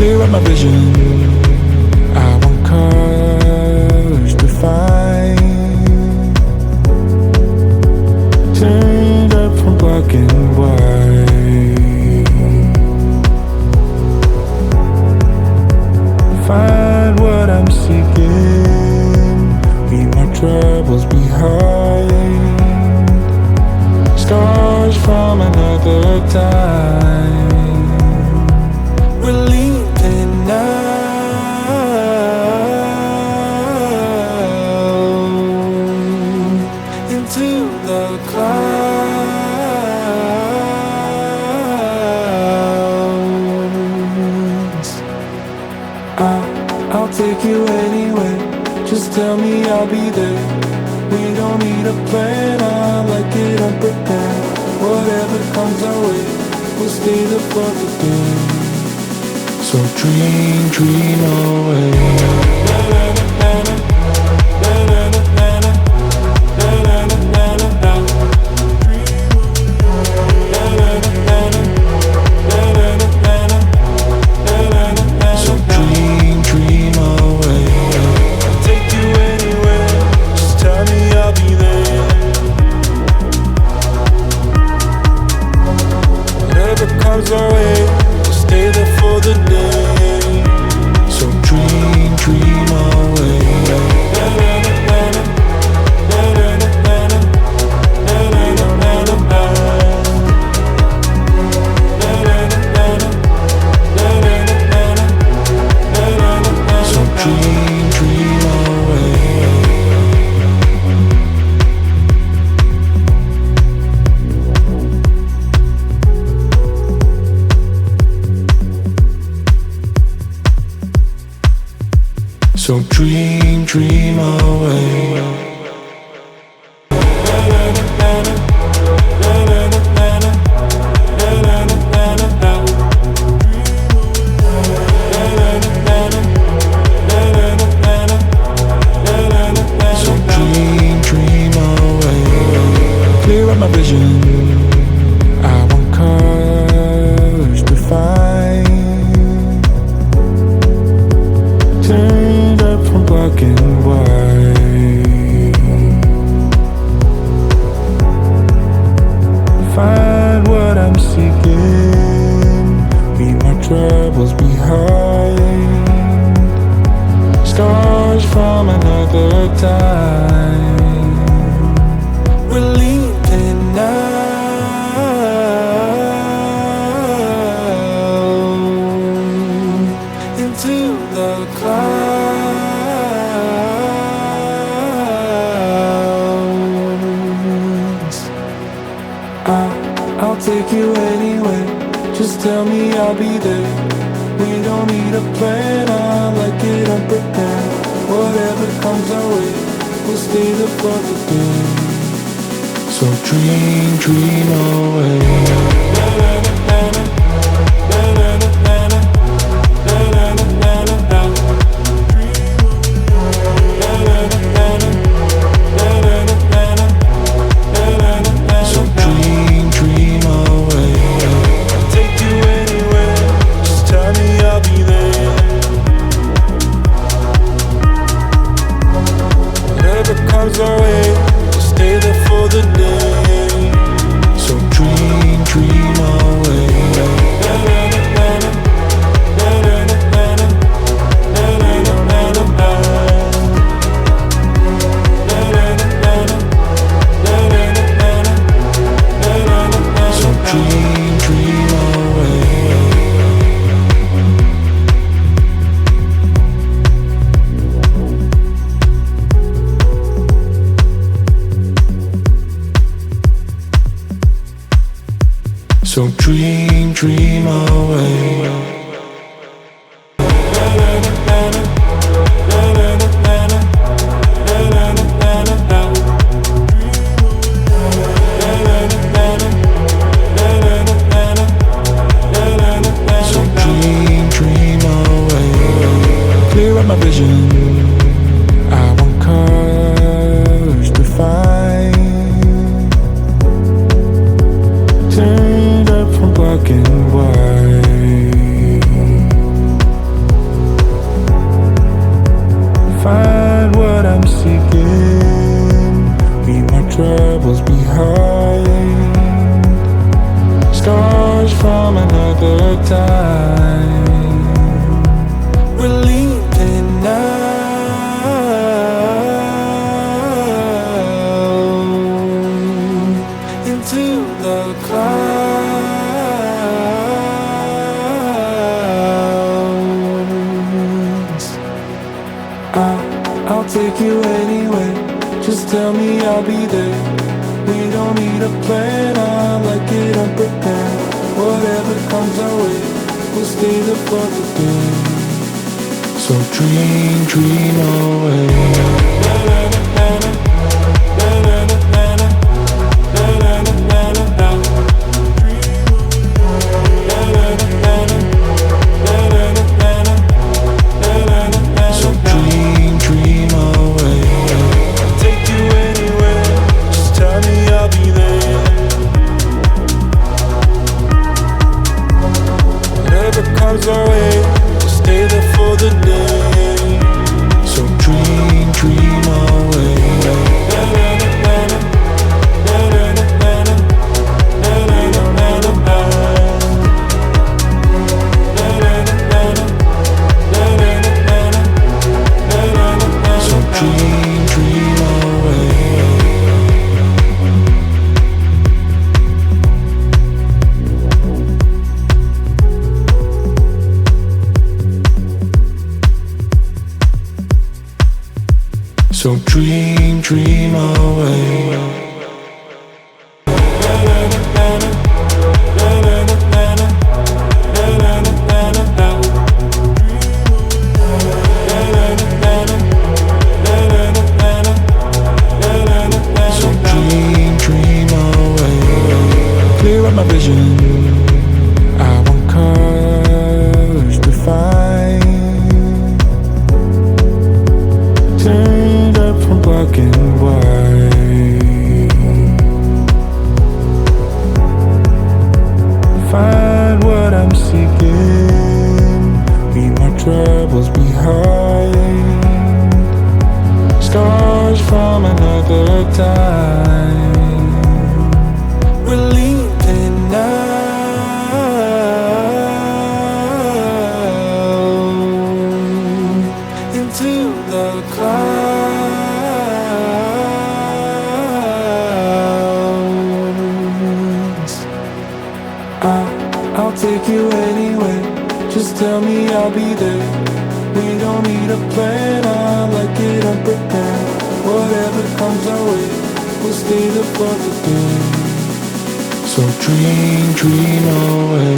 clear up my vision. I want colors to find, turned up from black and white. Find what I'm seeking, leave my troubles behind. Scars from another time. We're leaving now into the clouds. I'll take you anywhere. Just tell me I'll be there. We don't need a plan. I like it unprepared. Whatever comes our way, we'll stay there for the day. So dream, dream away. So dream, dream away. I'll take you anywhere. Just tell me I'll be there. Whatever comes our way, stay there for the day. So dream, dream away. So dream, dream away. So dream, dream away. So dream, dream away. Clear up my vision. I want colors to find, turned up from black and white. Find what I'm seeking, leave my troubles behind. Scars from another time. We're leaving now into the clouds. I'll take you anywhere. Just tell me I'll be there. We don't need a plan. I like it unprepared. Whatever comes our way, we'll stay there for the day. So dream, dream away. Comes our way, stay there for the day. So dream, dream away. So dream, dream away. So dream, dream away. So dream, dream away. Clear up my vision. I want colors to find, turned up from black and white. time. We're leaving now into the clouds. I'll take you anywhere. Just tell me I'll be there. We don't need a plan, I like it unprepared. Whatever comes our way, we'll stay there for the day. So dream away. Our way, just stay there for the day. So dream away. So dream away. So dream away. So dream away. Clear up my vision. I want colors to find. Turned up from black and white. Find what I'm seeking. Leave my troubles behind. Stars from another time. We're leaving now into the clouds. I'll take you anywhere. Just tell me I'll be there. We don't need a plan, I like it unprepared. Whatever comes our way, we'll stay there for the day. So dream away.